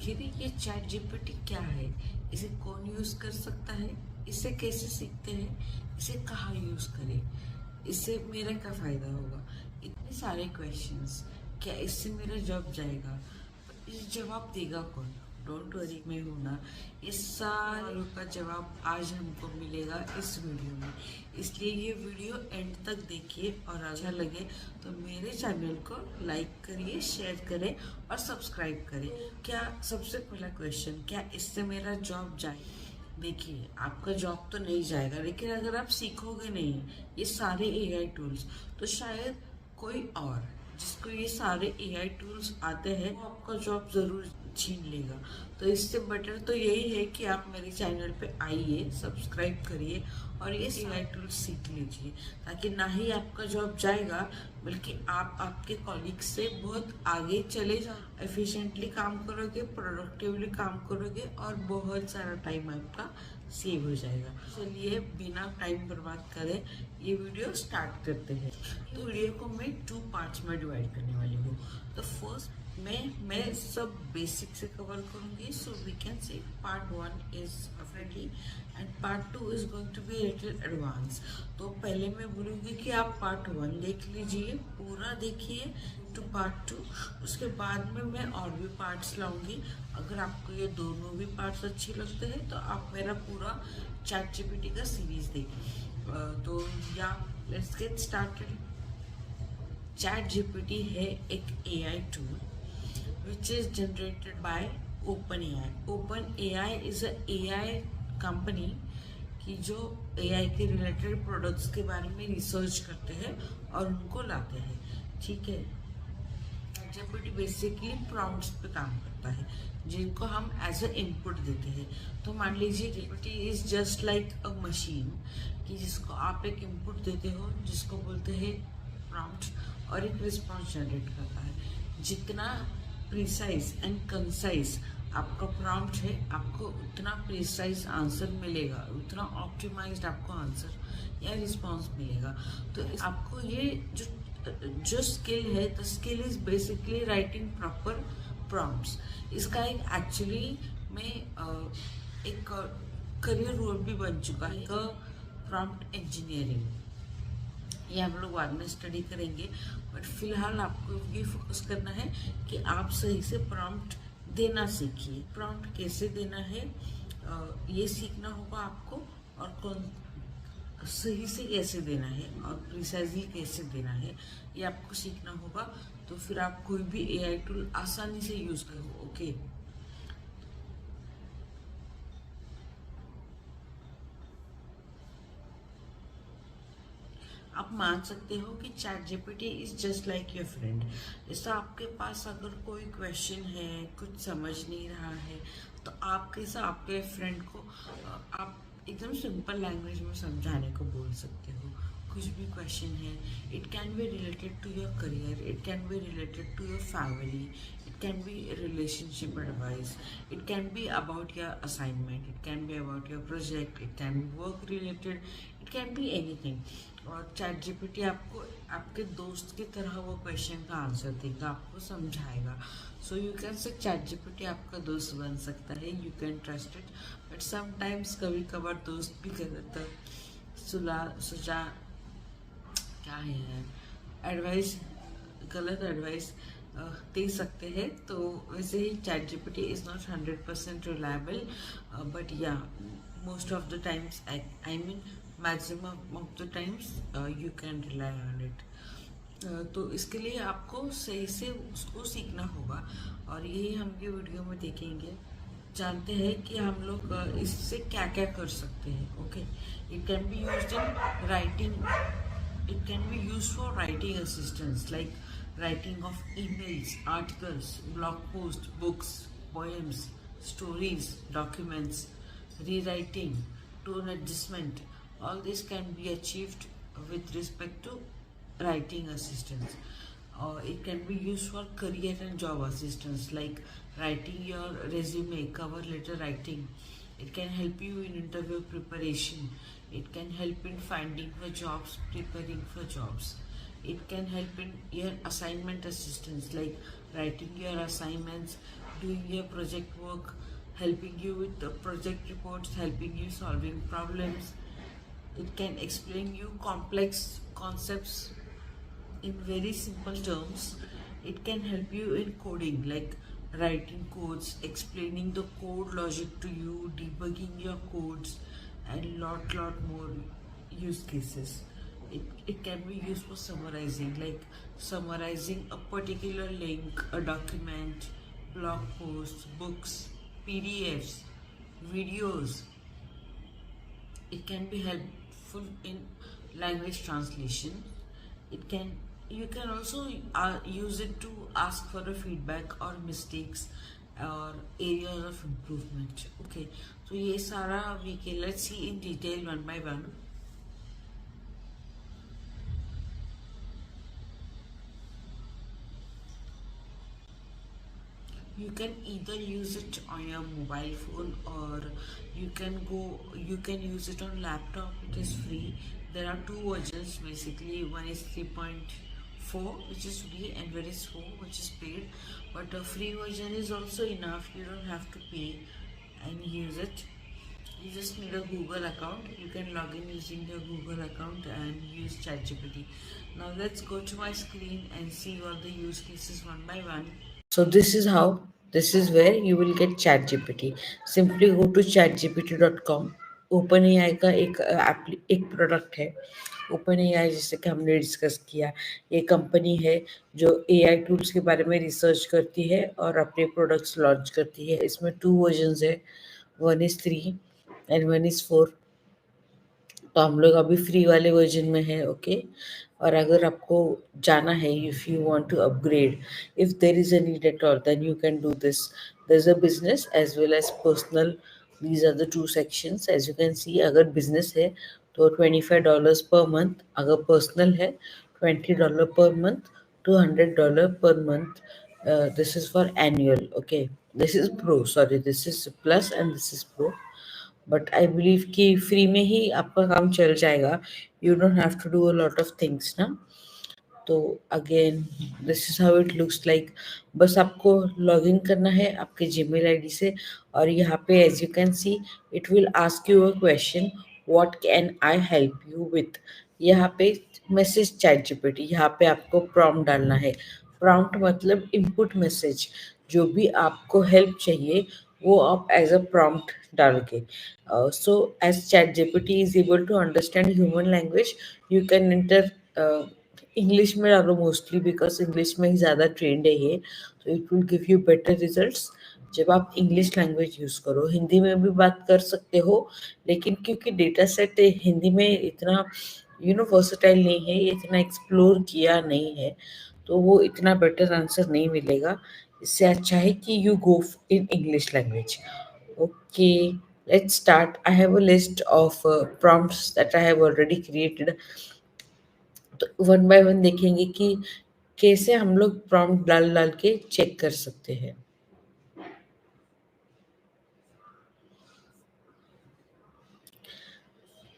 आखिर ये chat GPT क्या है, इसे कौन यूज कर सकता है, इसे कैसे सीखते हैं, इसे कहाँ यूज करें, इससे मेरा क्या फायदा होगा, इतने सारे क्वेश्चंस। क्या इससे मेरा जॉब जाएगा, इस जवाब देगा कौन? डोंट वरी, मैं हूं ना। इस सारों का जवाब आज हमको मिलेगा इस वीडियो में। इसलिए ये वीडियो एंड तक देखिए और अच्छा लगे तो मेरे चैनल को लाइक करिए, शेयर करें और सब्सक्राइब करें। क्या सबसे पहला क्वेश्चन, क्या इससे मेरा जॉब जाए? देखिए, आपका जॉब तो नहीं जाएगा, लेकिन अगर आप सीखोगे नहीं ये सारे एआई टूल्स, तो शायद कोई और जिसको ये सारे एआई टूल्स आते हैं वो आपका जॉब जरूर छीन लेगा। तो इससे बेटर तो यही है कि आप मेरे चैनल पे आइए, सब्सक्राइब करिए और ये एआई टूल्स सीख लीजिए, ताकि ना ही आपका जॉब जाएगा बल्कि आप आपके कॉलीग्स से बहुत आगे चले जाओ, एफिशिएंटली काम करोगे, प्रोडक्टिवली काम करोगे और बहुत सारा टाइम आपका सेव हो जाएगा। चलिए बिना टाइम बर्बाद करें ये वीडियो स्टार्ट करते हैं। तो वीडियो को मैं 2 पार्ट्स में डिवाइड करने वाली हूँ। तो फर्स्ट मैं सब बेसिक से कवर करूंगी, so we can say part 1 is friendly and part 2 is going to be little advance. तो पहले मैं बोलूँगी कि आप पार्ट 1 देख लीजिए, पूरा देखिए टू पार्ट 2। उसके बाद में मैं और भी पार्ट्स लाऊंगी। अगर आपको ये दोनों भी पार्ट्स अच्छे लगते हैं तो आप मेरा पूरा चैट जीपीटी का सीरीज देखिए। तो या let's get started. Chat GPT है एक AI tool which is generated by OpenAI. OpenAI is a AI company की जो AI के रिलेटेड प्रोडक्ट्स के बारे में रिसर्च करते हैं और उनको लाते हैं। ठीक है, जीपीटी बेसिकली प्रॉम्प्ट्स पे काम करता है जिनको हम एज अ इनपुट देते हैं। तो मान लीजिए GPT is just like a machine कि जिसको आप एक इनपुट देते हो जिसको बोलते हैं प्रॉम्प्ट और एक रिस्पॉन्स जनरेट करता है। जितना प्रिसाइज एंड कंसाइज आपका प्रॉम्प्ट है, आपको उतना प्रिसाइज आंसर मिलेगा, उतना ऑप्टिमाइज्ड आपको आंसर या रिस्पॉन्स मिलेगा। तो आपको ये जो स्किल है, the skill is basically writing proper prompts. इसका एक एक्चुअली में एक करियर रोल भी बन चुका है, प्रॉम्प्ट इंजीनियरिंग। ये हम लोग बाद में स्टडी करेंगे, बट फिलहाल आपको ये फोकस करना है कि आप सही से प्रॉम्प्ट देना सीखिए। प्रॉम्प्ट कैसे देना है ये सीखना होगा आपको, और कौन सही से कैसे देना है और प्रिसाइजली कैसे देना है ये आपको सीखना होगा। तो फिर आप कोई भी एआई टूल आसानी से यूज करो। ओके, आप मान सकते हो कि chat GPT is just like your friend. जैसा आपके पास अगर कोई क्वेश्चन है, कुछ समझ नहीं रहा है, तो आप कैसा आपके फ्रेंड को आप एकदम सिंपल लैंग्वेज में समझाने को बोल सकते हो। कुछ भी क्वेश्चन है, it can be related to your career, it can be related to your family, it can be relationship advice, it can be about your assignment, it can be about your project, it can be work related, it can be anything. और chat GPT आपको आपके दोस्त की तरह वो question का answer देगा, आपको समझाएगा। So you can say chat GPT आपका दोस्त बन सकता है, you can trust it. But sometimes कभी कभार दोस्त भी गलत सुझा क्या है यार, एडवाइस, गलत एडवाइस दे सकते हैं। तो वैसे ही chat GPT is not 100% reliable, but या most of the times, I mean maximum of the times you can rely on it. तो इसके लिए आपको सही से उसको सीखना होगा, और यही हम ये वीडियो में देखेंगे। जानते हैं कि हम लोग इससे क्या क्या कर सकते हैं। Okay, it can be used in writing, it can be used for writing assistance like writing of emails, articles, blog posts, books, poems, stories, documents, rewriting, tone adjustment. All this can be achieved with respect to writing assistance. It can be used for career and job assistance like writing your resume, cover letter writing. It can help you in interview preparation. It can help in finding for jobs, preparing for jobs. It can help in your assignment assistance like writing your assignments, doing your project work, helping you with the project reports, helping you solving problems. It can explain you complex concepts in very simple terms. It can help you in coding, like writing codes, explaining the code logic to you, debugging your codes, and lot more use cases. It can be used for summarizing, like summarizing a particular link, a document, blog posts, books, PDFs, videos. It can be helpful in language translation. It can You can also use it to ask for a feedback or mistakes or areas of improvement. Okay, so ये सारा we can let's see in detail one by one. You can either use it on your mobile phone, or you can use it on laptop. It is free. There are two versions basically. One is 3.4, which is free, and one is 4, which is paid. But a free version is also enough. You don't have to pay and use it. You just need a Google account. You can log in using your Google account and use ChatGPT. Now let's go to my screen and see all the use cases one by one. So this is where you will get ChatGPT. Simply go to chatgpt.com. OpenAI का एक product है. OpenAI, जैसे कि हमने discuss किया, ये company है जो AI टूल्स के बारे में रिसर्च करती है और अपने प्रोडक्ट्स लॉन्च करती है. इसमें 2 वर्जन्स है. One is 3 and one is 4. तो हम लोग अभी फ्री वाले वर्जन में है. ओके, और अगर आपको जाना है, if you want to upgrade, if there is a need at all, then you can do this. There is a business as well as personal. These are the two sections. As you can see, अगर business है तो $25 per month. अगर personal है, $20 per month to $100 per month. This is for annual. Okay, this is pro. Sorry, this is plus and this is pro. But I believe कि free में ही आपका काम चल जाएगा. You don't have to do a lot of things ना. तो again this is how it looks like. बस आपको लॉग इन करना है आपके जीमेल आईडी से, और यहाँ पे as you can see it will ask you a question, what can I help you with. यहाँ पे मैसेज चैट जीपीटी, यहाँ पे आपको प्रॉम्प्ट डालना है. प्रॉम्प्ट मतलब इनपुट मैसेज. जो भी आपको हेल्प चाहिए वो आप एज अ प्रॉम्प्ट डाल के. So as chat GPT is able to understand human language, you can enter English में डालो मोस्टली, बिकॉज इंग्लिश में ही ज़्यादा ट्रेंड है ये. तो it will give you better results जब आप इंग्लिश लैंग्वेज यूज़ करो. हिंदी में भी बात कर सकते हो, लेकिन क्योंकि डेटा सेट हिंदी में इतना वर्सटाइल नहीं है, इतना एक्सप्लोर किया नहीं है, तो वो इतना बेटर आंसर नहीं मिलेगा. इससे अच्छा है कि you go in English language. Okay, let's start. I have a list of prompts that I have already created. तो वन बाय वन देखेंगे कि कैसे हम लोग प्रॉम्प्ट डाल डाल के चेक कर सकते हैं.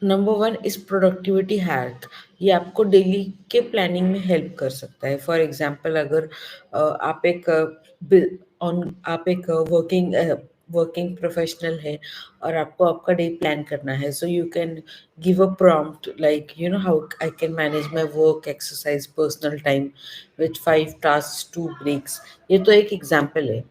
Number 1 is productivity hack. ये आपको डेली के प्लानिंग में हेल्प कर सकता है. फॉर एग्जांपल, अगर आप एक वर्किंग प्रोफेशनल है और आपको आपका डे प्लान करना है, so you can give a prompt like how I can manage my work, exercise, personal time with 5 task, 2 breaks. ये तो एक एग्जांपल है.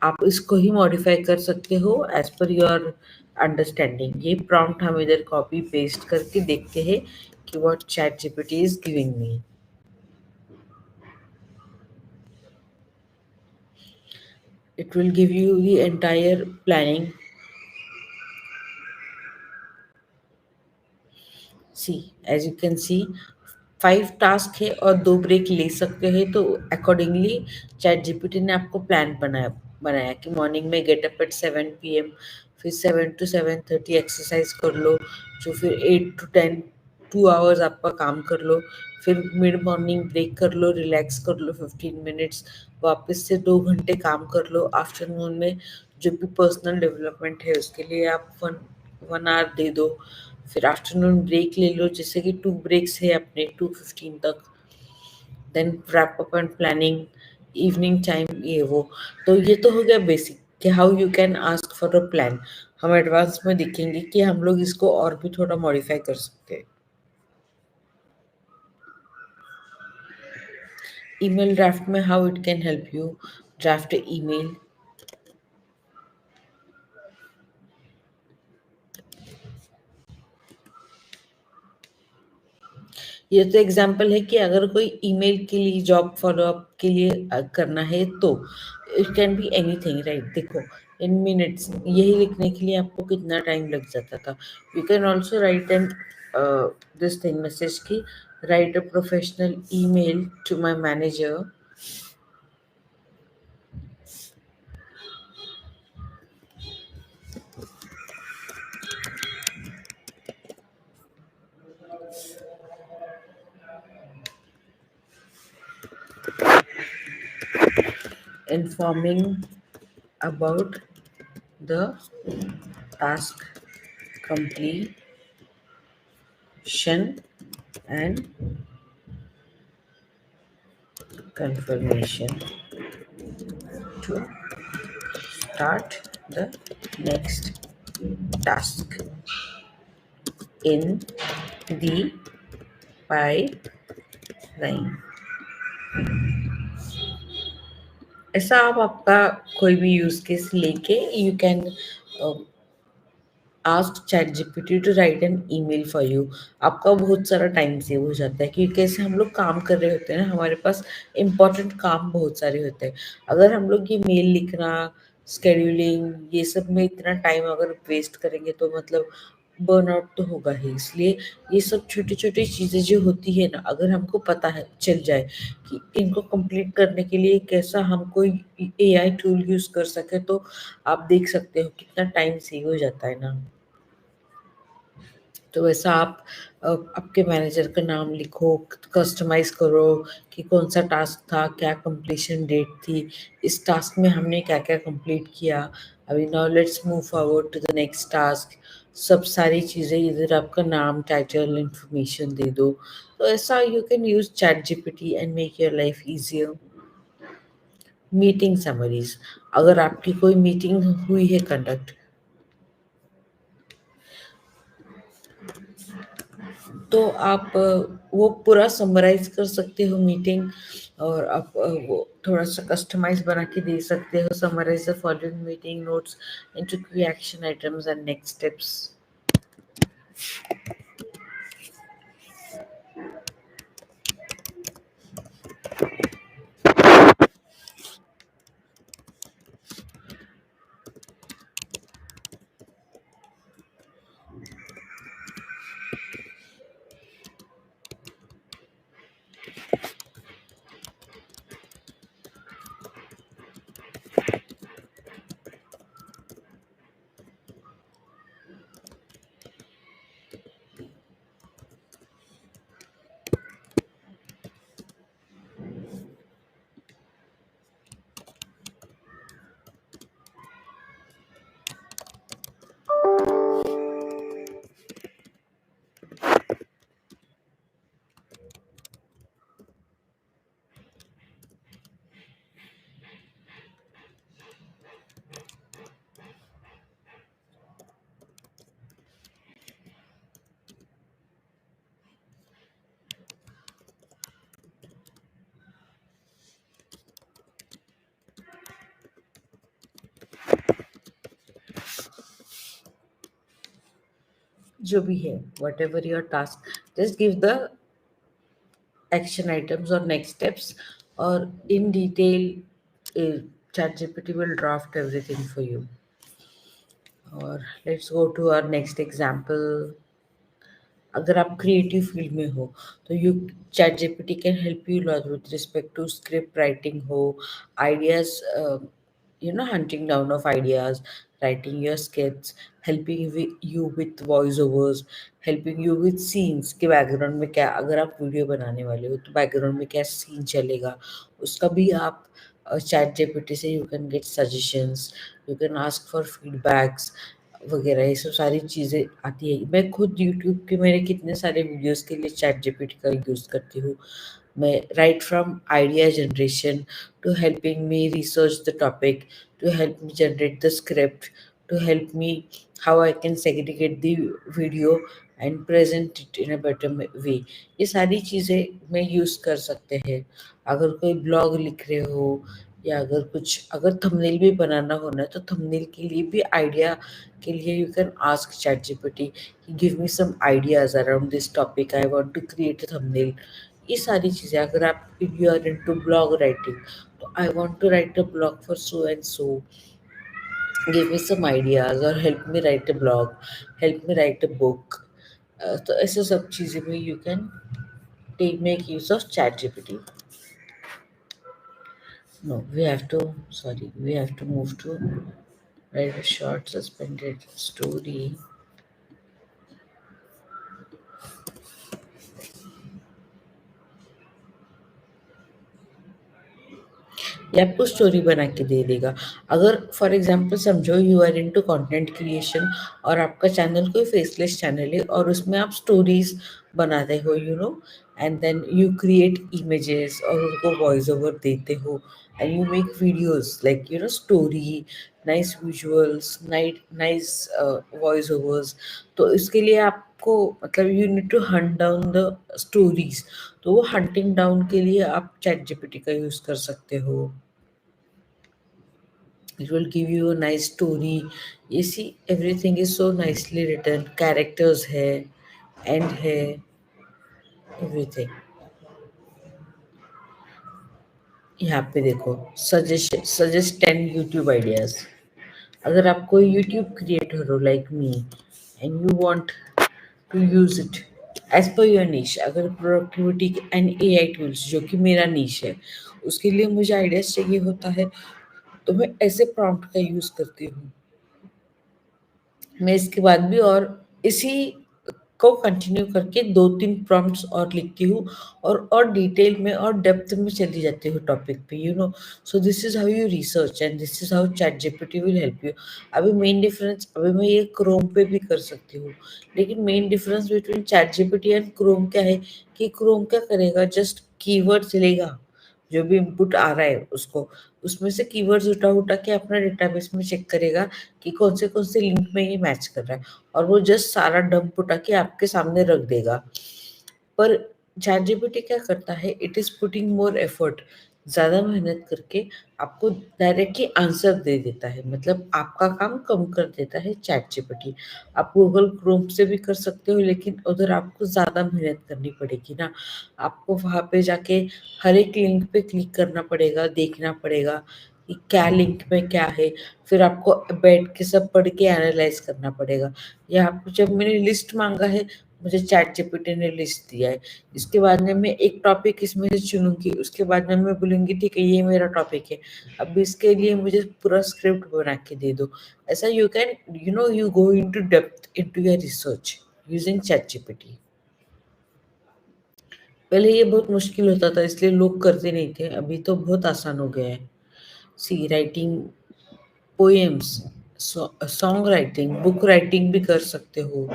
आप इसको ही मॉडिफाई कर सकते हो एज पर योर अंडरस्टैंडिंग. ये प्रॉम्प्ट हम इधर कॉपी पेस्ट करके देखते हैं कि what chat GPT is giving me. It will give you the entire planning. See, as you can see, 5 task है और 2 ब्रेक ले सकते हैं. तो अकॉर्डिंगली चैट जीपीटी ने आपको प्लान बनाया कि मॉर्निंग में गेट अप एट 7 PM, फिर 7 to 7:30 एक्सरसाइज कर लो, जो फिर 8 to 10 2 आवर्स आपका काम कर लो, फिर मिड मॉर्निंग ब्रेक कर लो, रिलैक्स कर लो 15 मिनट्स, वापस से 2 घंटे काम कर लो. आफ्टरनून में जो भी पर्सनल डेवलपमेंट है उसके लिए आप 1 आवर दे दो. फिर आफ्टरनून ब्रेक ले लो, जैसे कि 2 ब्रेक्स है अपने 2:15 तक. Then wrap up and planning, evening time ये वो। तो ये तो हो गया बेसिक कि how you can ask for a plan. हम एडवांस में देखेंगे कि हम लोग इसको और भी थोड़ा मॉडिफाई कर सकते हैं। ईमेल ड्राफ्ट में how it can help you draft email. ये तो एग्जांपल है कि अगर कोई ईमेल के लिए जॉब फॉलोअप के लिए करना है तो it can be anything, right. देखो, इन मिनट्स यही लिखने के लिए आपको कितना टाइम लग जाता था। You can also write an this thing message की write a professional email to my manager informing about the task completion and confirmation to start the next task in the pipeline। ऐसा आप आपका कोई भी use case लेके you can ask chat GPT to write an email for you. आपका बहुत सारा time save हो जाता है क्योंकि ऐसे हम लोग काम कर रहे होते हैं ना, हमारे पास इंपॉर्टेंट काम बहुत सारे होते हैं। अगर हम लोग ये मेल लिखना, स्केड्यूलिंग, ये सब में इतना टाइम अगर वेस्ट करेंगे तो मतलब बर्नआउट तो होगा ही। इसलिए ये सब छोटी छोटी चीज़ें जो होती है ना, अगर हमको पता है चल जाए कि इनको कंप्लीट करने के लिए कैसा हम कोई एआई टूल यूज़ कर सके, तो आप देख सकते हो कितना टाइम सेव हो जाता है ना। तो वैसा आप आपके मैनेजर का नाम लिखो, कस्टमाइज़ करो कि कौन-सा टास्क था, क्या कंप्लीशन डेट थी, इस टास्क में हमने क्या-क्या कंप्लीट किया। अभी now let's move forward to the next task. सब सारी चीज़ें इधर आपका नाम, टाइटल, इन्फॉर्मेशन दे दो। तो ऐसा you can use chat GPT and make your life easier. Meeting summaries, अगर आपकी कोई मीटिंग हुई है कंडक्ट, तो आप वो पूरा समराइज कर सकते हो मीटिंग, और आप वो थोड़ा सा कस्टमाइज बना के दे सकते हो। Summarize the following meeting notes into key action items and next steps. जो भी है, whatever your task, just give the action items or next steps, or in detail, ChatGPT will draft everything for you. Or let's go to our next example. अगर आप creative field में हो तो you chat GPT can help you lot with respect to script writing हो, ideas, hunting down of ideas, writing your skits, helping you with voice overs, helping you with scenes के background में क्या, अगर आप video बनाने वाले हो तो बैकग्राउंड में क्या सीन चलेगा, उसका भी आप चैट जीपीटी से you can get suggestions, you can ask for feedbacks वगैरह। ये सब सारी चीज़ें आती है। मैं खुद यूट्यूब के मेरे कितने सारे वीडियोस के लिए चैट जीपीटी का यूज़ करती हूँ। right from idea generation to helping me research the topic, to help me generate the script, to help me how I can segregate the video and present it in a better way. ये सारी चीज़ें मैं use कर सकते हैं। अगर कोई blog लिख रहे हो या अगर थंबनेल भी बनाना हो ना, तो थंबनेल के लिए भी आइडिया के लिए you can ask ChatGPT, give me some ideas around this topic, I want to create a thumbnail. ये सारी चीज़ें अगर आप if you are into blog writing, तो I want to write a blog for so and so, give me some ideas और help me write a blog, help me write a book. तो ऐसे सब चीज़ें में you can take make use of chat GPT. No, we have to move to write a short suspended story. ये आपको story बना के दे देगा। अगर फॉर एग्जांपल समझो you are into content creation और आपका चैनल कोई फेसलेस चैनल है और उसमें आप स्टोरीज बनाते हो, and then you create images और उनको वॉइस ओवर देते हो, and you make videos like story, nice visuals, nice voice overs. तो इसके लिए आपको मतलब you need to hunt down the stories. तो वो हंटिंग डाउन के लिए आप चैट जीपीटी का यूज कर सकते हो। It will give you a nice story. You see, everything is so nicely written. Characters hai, end hai, everything. यहाँ पे देखो, सजेस्ट 10 यूट्यूब आइडियाज। अगर आप कोई यूट्यूब क्रिएटर हो like me and you want to use it as per your niche, अगर productivity and AI tools जो कि मेरा नीश है, उसके लिए मुझे आइडियाज चाहिए होता है, तो मैं ऐसे प्रॉम्प्ट का यूज करती हूँ। मैं इसके बाद भी और इसी को कंटिन्यू करके 2-3 प्रॉम्प्ट्स और लिखती हूँ और डिटेल में और डेप्थ में चली जाती हूँ टॉपिक पे, सो this is how you research and this is how chat GPT will help you. अभी मैं ये क्रोम पे भी कर सकती हूँ, लेकिन main difference between chat GPT and Chrome क्या है कि क्रोम क्या करेगा, जस्ट कीवर्ड्स लेगा, जो भी इनपुट आ रहा है उसको, उसमें से कीवर्ड्स उठा उठा के अपना डेटाबेस में चेक करेगा कि कौन से लिंक में ये मैच कर रहा है, और वो जस्ट सारा डंप उठा के आपके सामने रख देगा। पर चैट जीपीटी क्या करता है, it is putting more effort, ज्यादा मेहनत करके आपको डायरेक्टली आंसर दे देता है, मतलब आपका काम कम कर देता है चैट जीपीटी। आप गूगल क्रोम से भी कर सकते हो, लेकिन उधर आपको ज्यादा मेहनत करनी पड़ेगी ना। आपको वहां पे जाके हर एक लिंक पे क्लिक करना पड़ेगा, देखना पड़ेगा कि क्या लिंक में क्या है, फिर आपको बैठ के सब पढ़ के एनालाइज करना पड़ेगा। या आपको जब मैंने लिस्ट मांगा है, मुझे चैट जीपीटी ने लिस्ट दिया है, इसके बाद में मैं एक टॉपिक इसमें से चुनूंगी, उसके बाद में मैं बोलूंगी ठीक है ये मेरा टॉपिक है, अब इसके लिए मुझे पूरा स्क्रिप्ट बना के दे दो। ऐसा you can you go into depth into your research using chat GPT. पहले ये बहुत मुश्किल होता था, इसलिए लोग करते नहीं थे, अभी तो बहुत आसान हो गया है। See writing poems, song writing, book writing भी कर सकते हो।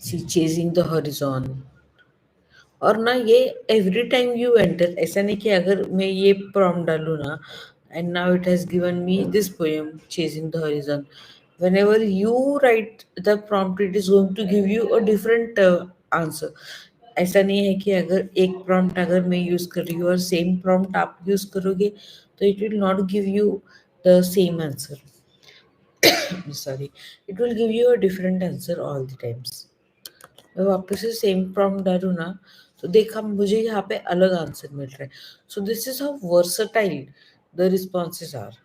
सी चेजिंग द हॉरिजॉन, और ना ये एवरी टाइम यू एंटर, ऐसा नहीं कि अगर मैं ये प्रॉम्प्ट डालूँ ना and now it has given me this poem chasing the horizon, whenever you write the prompt it is going to give you a different answer। ऐसा नहीं है कि अगर एक प्रॉम्प्ट अगर मैं यूज कर रही हूँ और सेम प्रॉम्प्ट आप यूज करोगे तो it will not give you the same answer, sorry, it will give you a different answer all the times. मैं वापस से सेम प्रॉम्प्ट डालूँ ना, तो देखा मुझे यहाँ पे अलग आंसर मिल रहा है। So this is how versatile the responses are.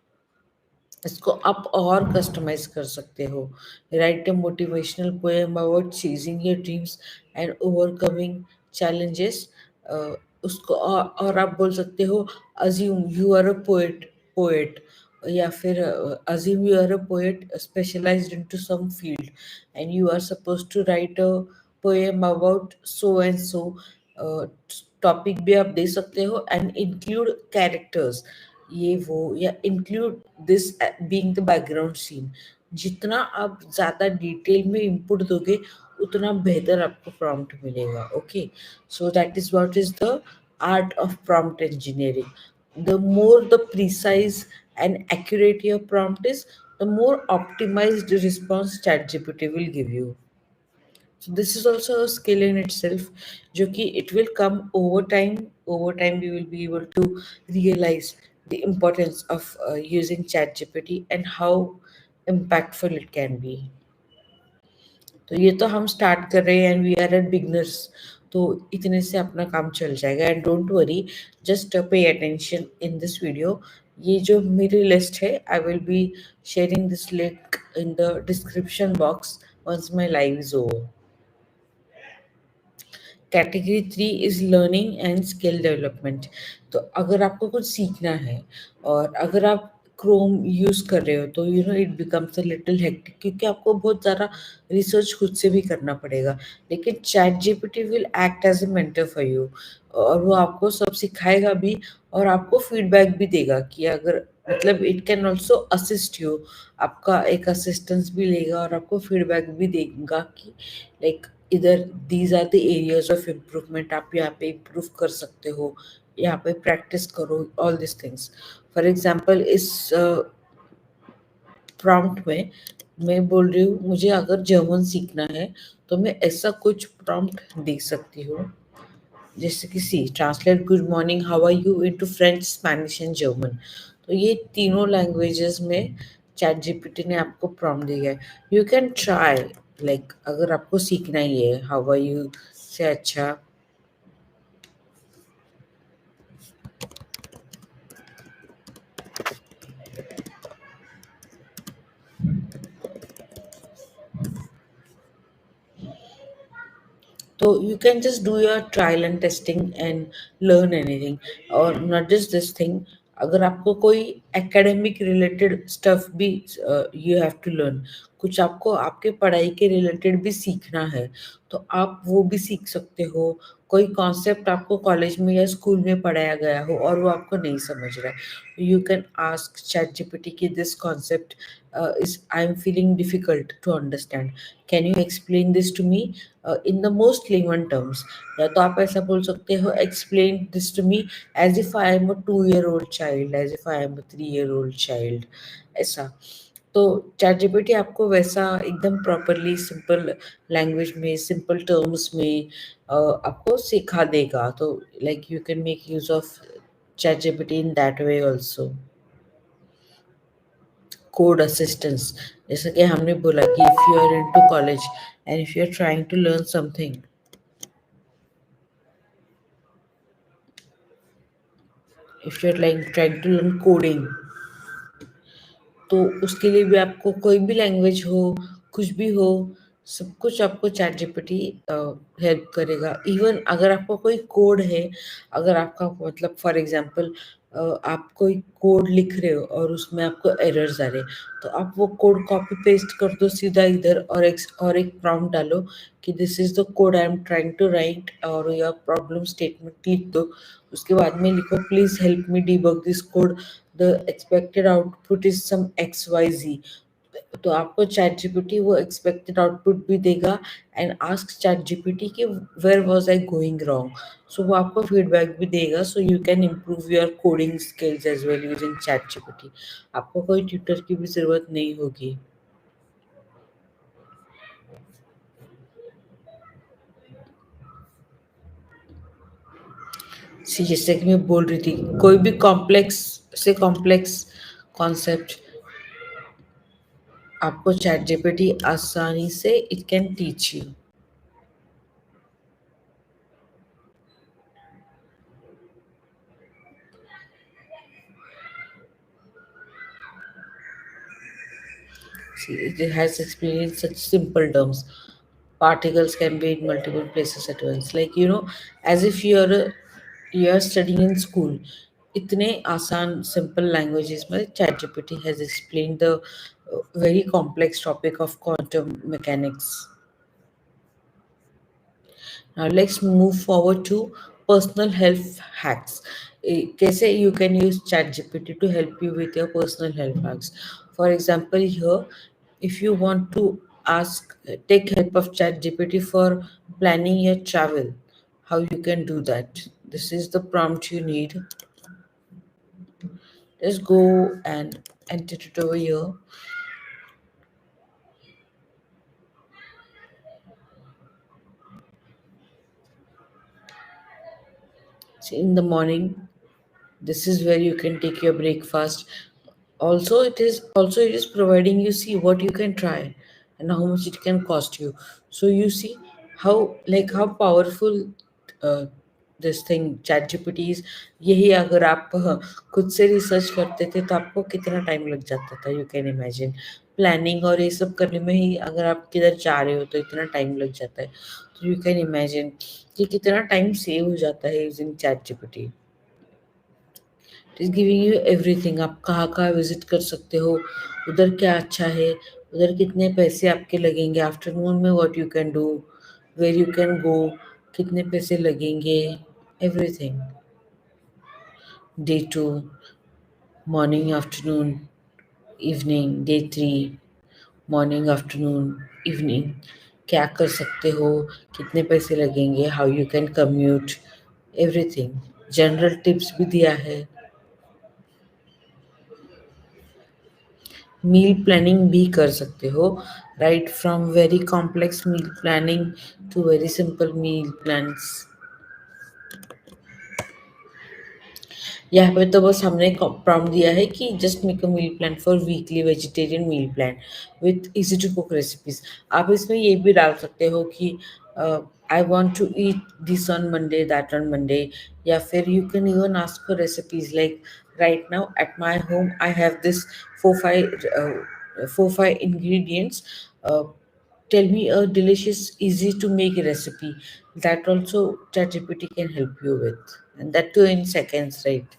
इसको आप और कस्टमाइज कर सकते हो। Write a motivational poem about chasing your dreams and overcoming challenges. उसको और आप बोल सकते हो assume you are a poet, या फिर assume you are a poet specialized into some field and you are suppose to write a poem about so and so. Topic भी आप दे सकते हो एंड इंक्लूड कैरेक्टर्स, ये वो, या include this being the background scene. जितना आप ज़्यादा डिटेल में इनपुट दोगे उतना बेहतर आपको प्रॉम्प्ट मिलेगा। Okay, so that is what is the art of prompt engineering. The more the precise and accurate your prompt is, the more optimized response ChatGPT will give you. So this is also a skill in itself, जो कि it will come over time. Over time, we will be able to realize the importance of using ChatGPT and how impactful it can be. तो ये तो हम start कर रहे हैं and we are at beginners, तो इतने से अपना काम चल जाएगा। And don't worry, just pay attention in this video. ये जो मेरी लिस्ट है, I will be sharing this link in the description box once my live is over. Category 3 is learning and skill development. तो अगर आपको कुछ सीखना है और अगर आप क्रोम यूज कर रहे हो, तो you know it becomes a little hectic, क्योंकि आपको बहुत ज़्यादा रिसर्च खुद से भी करना पड़ेगा। लेकिन chat GPT will act as a mentor for you, और वो आपको सब सिखाएगा भी और आपको फीडबैक भी देगा कि अगर, मतलब it can also assist you. आपका एक असिस्टेंस भी लेगा और आपको फीडबैक भी देगा कि लाइक इधर these are the areas of improvement, आप यहाँ पे इम्प्रूव कर सकते हो, यहाँ पे प्रैक्टिस करो, all this things. For example, इस प्रॉम्प्ट में मैं बोल रही हूँ मुझे अगर जर्मन सीखना है, तो मैं ऐसा कुछ प्रॉम्प्ट दे सकती हूँ, जैसे कि see translate good morning how are you into French, Spanish and German. तो ये तीनों लैंग्वेजेस में चैट जीपीटी ने आपको प्रॉम्प्ट दिया है। यू कैन ट्राई, लाइक अगर आपको सीखना ही है हाउ आर यू से अच्छा, तो you can just do your trial and testing and learn anything, और not just this thing, अगर आपको कोई एकेडमिक रिलेटेड स्टफ भी यू हैव टू लर्न, कुछ आपको आपके पढ़ाई के रिलेटेड भी सीखना है, तो आप वो भी सीख सकते हो। कोई कॉन्सेप्ट आपको कॉलेज में या स्कूल में पढ़ाया गया हो और वो आपको नहीं समझ रहा है, you can ask chat GPT कि this concept is I am feeling difficult to understand, can you explain this to me in the most layman terms. या तो आप ऐसा बोल सकते हो, explain this to me as if I am a 2 year old child, as if I am a 3 year old child, ऐसा। तो chat GPT आपको वैसा एकदम प्रॉपरली सिंपल लैंग्वेज में, सिंपल टर्म्स में आपको सिखा देगा। तो like you can make use of chat GPT in that way also. Code assistance, जैसा कि हमने बोला कि if you are into college and if you are trying to learn something, if you are like trying to learn coding, तो उसके लिए भी आपको कोई भी लैंग्वेज हो, कुछ भी हो, सब कुछ आपको चैट जीपीटी हेल्प करेगा। इवन अगर आपको कोई कोड है, अगर आपका मतलब फॉर एग्जांपल आप कोई कोड लिख रहे हो और उसमें आपको एरर्स आ रहे हैं, तो आप वो कोड कॉपी पेस्ट कर दो सीधा इधर, और एक प्रॉम्प्ट डालो कि this is the code I am trying to write, और या प्रॉब्लम स्टेटमेंट लिख दो। उसके बाद में लिखो please help me debug this code, the expected output is some X Y Z. तो आपको चैट जीपीटी वो एक्सपेक्टेड आउटपुट भी देगा एंड आस्क चैट जीपीटी कि where was I going wrong. So वो आपको फीडबैक भी देगा, so you can improve your coding skills as well using chat GPT. आपको कोई ट्यूटर की भी जरूरत नहीं होगी। जैसे कि मैं बोल रही थी, कोई भी कॉम्प्लेक्स से कॉम्प्लेक्स कॉन्सेप्ट आपको चैट जीपीटी आसानी से it can teach you. See, it has explained in such simple terms. Particles can be in multiple places at once. Like as if you're studying in school. इतने आसान simple languages में ChatGPT has explained the very complex topic of quantum mechanics. Now let's move forward to personal health hacks. कैसे you can use ChatGPT to help you with your personal health hacks. For example, here, if you want to take help of ChatGPT for planning your travel, how you can do that. This is the prompt you need. Just go and enter it over here. So in the morning, this is where you can take your breakfast. Also it is providing you see what you can try and how much it can cost you. So you see how powerful uh, this thing ChatGPT is. यही अगर आप खुद से research करते थे तो आपको कितना टाइम लग जाता था, यू कैन इमेजिन। प्लानिंग और ये सब करने में ही अगर आप किधर जा रहे हो तो इतना टाइम लग जाता है, तो यू कैन इमेजिन कि कितना टाइम सेव हो जाता है using ChatGPT। It is giving you everything, आप कहाँ कहाँ विजिट कर सकते हो, उधर क्या अच्छा है, उधर कितने पैसे आपके लगेंगे, आफ्टरनून में what you can do, where you can go, कितने पैसे लगेंगे, everything. Day 2, morning afternoon evening. Day 3, morning afternoon evening, क्या कर सकते हो, कितने पैसे लगेंगे, how you can commute, everything. General tips भी दिया है। मील प्लानिंग भी कर सकते हो, right from very complex meal planning to very simple meal plans. यहाँ पे तो बस हमने प्रॉम्प्ट दिया है कि just make a meal plan for weekly vegetarian meal plan with easy to cook recipes. आप इसमें ये भी डाल सकते हो कि I want to eat this on Monday, that on Monday, या फिर you can even ask for recipes like right now at my home I have this 4 5 ingredients. Tell me a delicious, easy to make recipe. That also ChatGPT can help you with, and that too in seconds, right?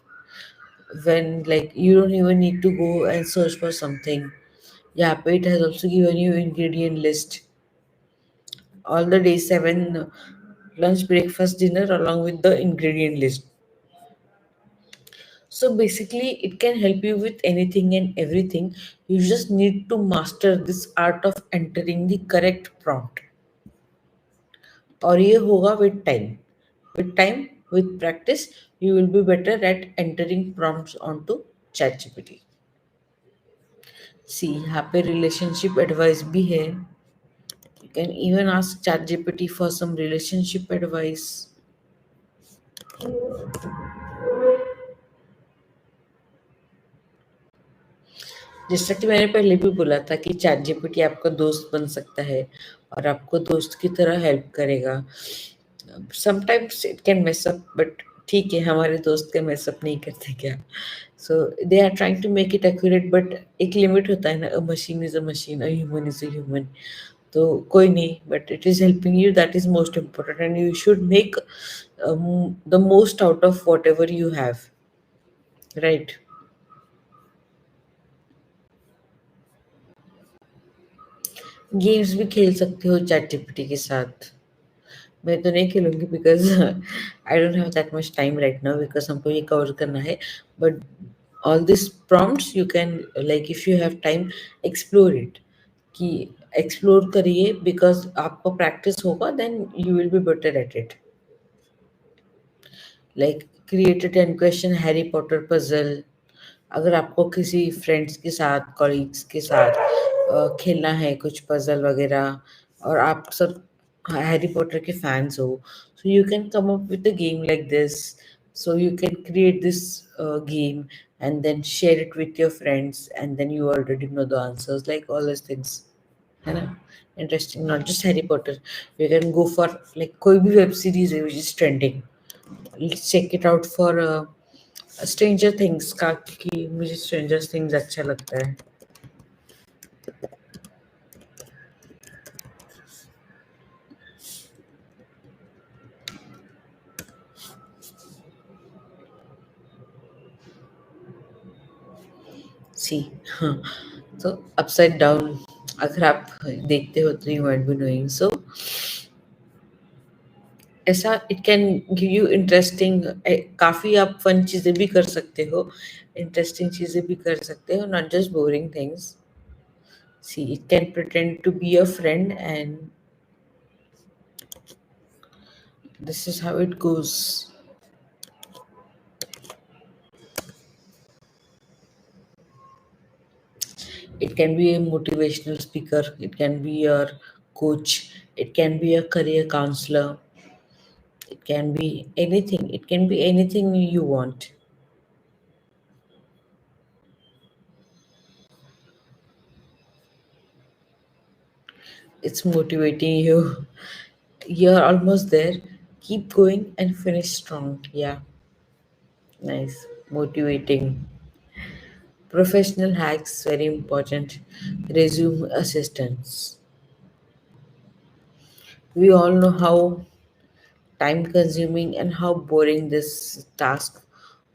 When like you don't even need to go and search for something. Yeah, but it has also given you ingredient list, all the day 7 lunch, breakfast, dinner, along with the ingredient list. So basically, it can help you with anything and everything. You just need to master this art of entering the correct prompt. और ये होगा with time, with practice, you will be better at entering prompts onto ChatGPT. सी यहाँ पे relationship advice भी है, you can even ask ChatGPT for some relationship advice. जैसा कि मैंने पहले भी बोला था कि ChatGPT आपका दोस्त बन सकता है और आपको दोस्त की तरह हेल्प करेगा। Sometimes it can mess up, but ठीक है, हमारे दोस्त के मेस अप नहीं करते क्या? So they are trying to make it accurate, but एक लिमिट होता है ना, a machine is a machine, a human is a human. तो कोई नहीं, but it is helping you, that is most important, and you should make the most out of whatever you have, right? Games भी खेल सकते हो chat GPT के साथ। मैं तो नहीं खेलूंगी because I don't have that much time right now, because हमको ये कवर करना है। But all this prompts you can, like if you have time, explore it, कि एक्सप्लोर करिए, बिकॉज आपको प्रैक्टिस होगा then you will be better at it. Like create a 10 question Harry Potter puzzle. अगर आपको किसी friends के साथ, colleagues के साथ खेलना है कुछ पजल वगैरह, और आप सब हैरी पॉटर के फैंस हो, सो you can come up with a game like this. So you can create this game and then share it with your friends, and then you already know the answers, like all those things, है ना? Interesting, not just Harry Potter, you can go for like कोई भी web series है which is trending, let's check it out for stranger things का, कि मुझे stranger things अच्छा लगता है। सी, हाँ, तो अपसाइड डाउन अगर आप देखते हो तो यू माइट बी नोइंग। सो ऐसा it can give you interesting, काफ़ी आप फन चीज़ें भी कर सकते हो, इंटरेस्टिंग चीज़ें भी कर सकते हो, not just boring things. See, it can pretend to be a friend, and this is how it goes. It can be a motivational speaker, it can be your coach, it can be a career counselor, it can be anything, it can be anything you want. It's motivating you. You're almost there. Keep going and finish strong. Yeah, nice. Motivating. Professional hacks, very important. Resume assistance. We all know how time consuming and how boring this task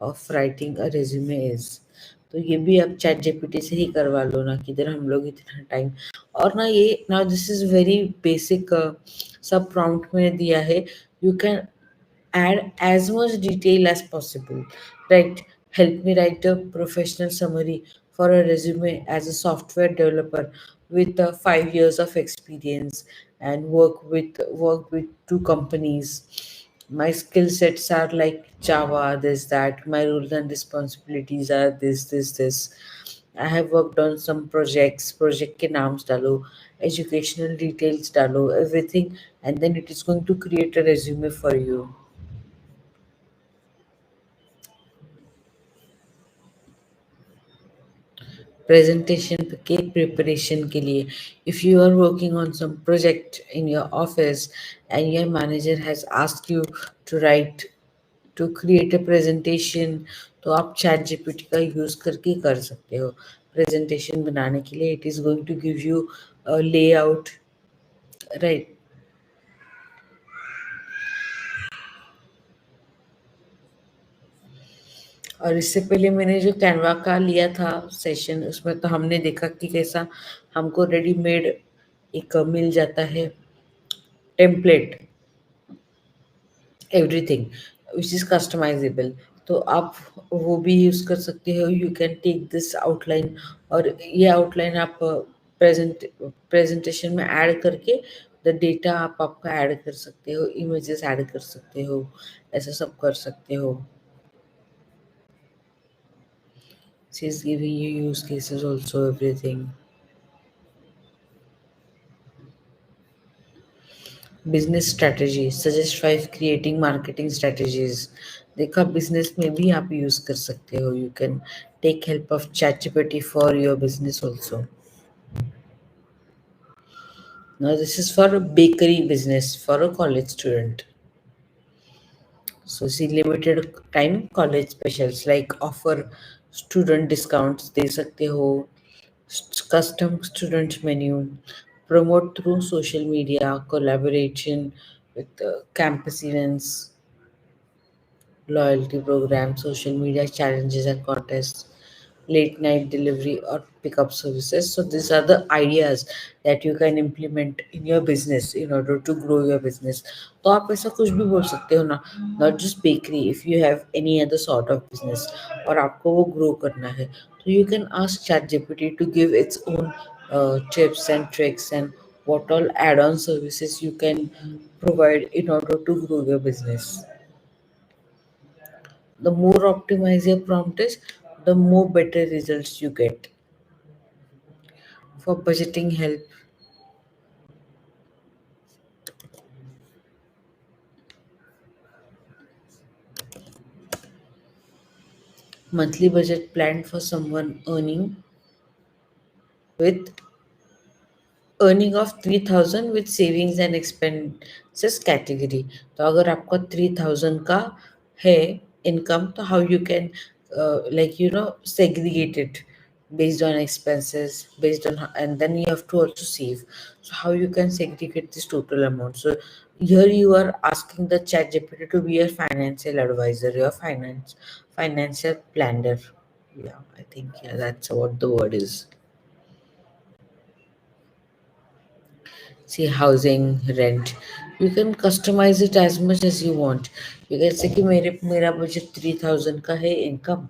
of writing a resume is. तो ये भी आप chat GPT से ही करवा लो ना, किधर हम लोग इतना टाइम. और ना ये ना दिस इज वेरी बेसिक, सब प्रॉम्प्ट में दिया है. You can add as much detail as possible. Right? Help me write a professional summary for a resume as a software developer with 5 years of experience and work with two companies. My skill sets are like Java, this, that. My roles and responsibilities are this. I have worked on some projects, project के नाम्स डालो, educational details डालो, everything, and then it is going to create a resume for you. Presentation के preparation के लिए, if you are working on some project in your office and your manager has asked you to create a presentation, तो आप chat gpt का use करके कर सकते हो. presentation बनाने के लिए it is going to give you a layout, right? और इससे पहले मैंने जो कैनवा का लिया था सेशन, उसमें तो हमने देखा कि कैसा हमको रेडीमेड एक मिल जाता है template, everything which is customizable. तो आप वो भी यूज़ कर सकते हो. You can take this outline, और ये आउटलाइन आप प्रेजेंटेशन में ऐड करके द डेटा आप आपका ऐड कर सकते हो, इमेजेस ऐड कर सकते हो, ऐसा सब कर सकते हो. She is giving you use cases also, everything. Business strategy, suggest 5 creating marketing strategies. देखा, बिजनेस में भी आप यूज कर सकते हो. You can take help of ChatGPT for your business also. Now this is for a bakery business for a college student. So see, limited time college specials like offer student discounts दे सकते हो, custom student menu, promote through social media, collaboration with campus events, loyalty program, social media challenges and contests, late night delivery or pickup services. So these are the ideas that you can implement in your business in order to grow your business. तो आप ऐसा कुछ भी बोल सकते हो ना, not just bakery. If you have any other sort of business और आपको वो grow करना है, तो you can ask ChatGPT to give its own tips and tricks and what all add-on services you can provide in order to grow your business. The more optimized your prompt is, the more better results you get. For budgeting help, monthly budget plan for someone with earning of 3000 with savings and expenses category. तो अगर आपका 3000 का है income, तो how you can like segregate it based on expenses, based on and then you have to also save. So how you can segregate this total amount. So here you are asking the chat GPT to be your financial advisor, your financial planner. Yeah, I think yeah, that's what the word is. See, housing, rent. You can customize it as much as you want. You can say कि मेरा budget 3,000 का है income,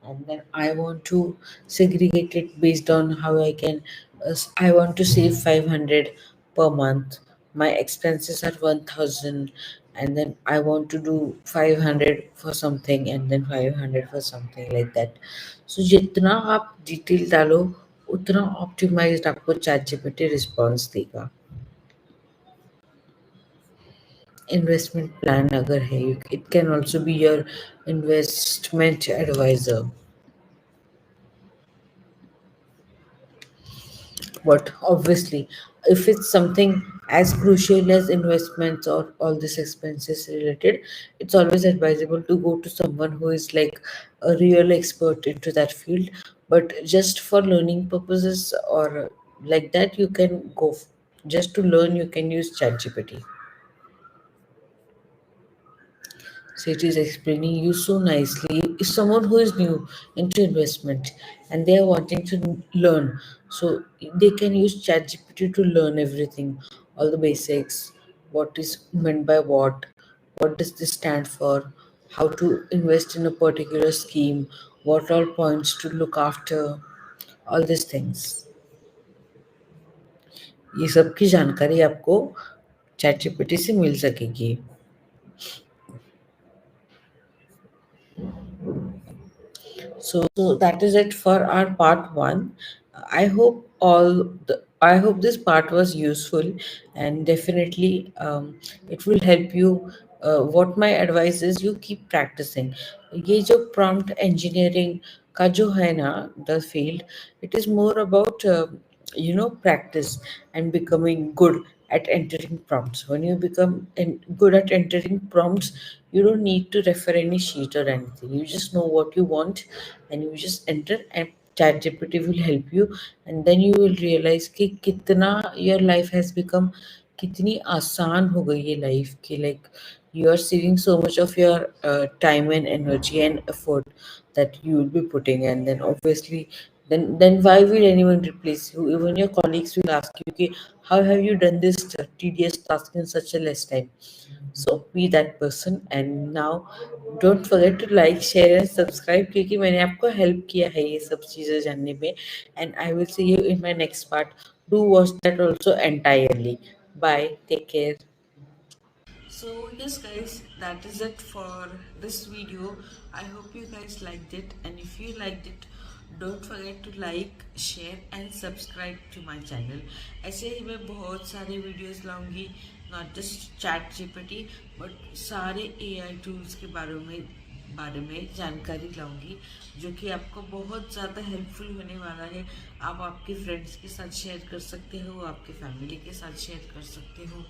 and then I want to segregate it based on how I want to save 500 per month. My expenses are 1,000, and then I want to do 500 for something and then 500 for something like that. So जितना आप detail डालो उतना optimized आपको chat GPT response देगा. Investment plan अगर है, it can also be your investment advisor. But obviously, if it's something as crucial as investments or all this expenses related, it's always advisable to go to someone who is like a real expert into that field. But just for learning purposes or like that, you can just to learn, you can use ChatGPT. So it is explaining you so nicely. If someone who is new into investment and they are wanting to learn, so they can use ChatGPT to learn everything, all the basics, what is meant by what does this stand for, how to invest in a particular scheme, what all points to look after, all these things. ये सब की जानकारी आपको ChatGPT से मिल सकेगी. So that is it for our part one. I hope this part was useful, and definitely it will help you. What my advice is, you keep practicing. ये जो prompt engineering का जो है ना, the field, it is more about practice and becoming good at entering prompts. When you become good at entering prompts, you don't need to refer any sheet or anything. You just know what you want and you just enter, and ChatGPT will help you. And then you will realize कि कितना your life has become, कितनी आसान हो गई है life की, like you are saving so much of your time and energy and effort that you will be putting. And then obviously, then why will anyone replace you? Even your colleagues will ask you, okay, how have you done this tedious task in such a less time? So be that person. And now don't forget to like, share and subscribe, क्योंकि मैंने आपको help किया है ये सब चीज़ें जानने में. And I will see you in my next part. Do watch that also entirely. Bye. Take care. So yes guys, that is it for this video. I hope you guys liked it, and if you liked it, don't forget to like, share and subscribe to my channel. ऐसे ही मैं बहुत सारे videos लाऊंगी, not just chat GPT, but सारे AI tools के बारे में जानकारी लाऊंगी, जो कि आपको बहुत ज़्यादा हेल्पफुल होने वाला है. आप आपके फ्रेंड्स के साथ शेयर कर सकते हो, आपके फैमिली के साथ शेयर कर सकते हो.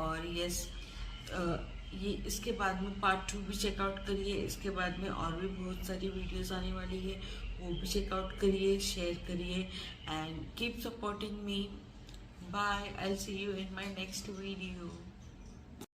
और यस, ये इसके बाद में पार्ट 2 भी चेकआउट करिए. इसके बाद में और भी बहुत सारी वीडियोस आने वाली है, वो भी चेकआउट करिए, शेयर करिए and keep supporting me. Bye. I will see you in my next video.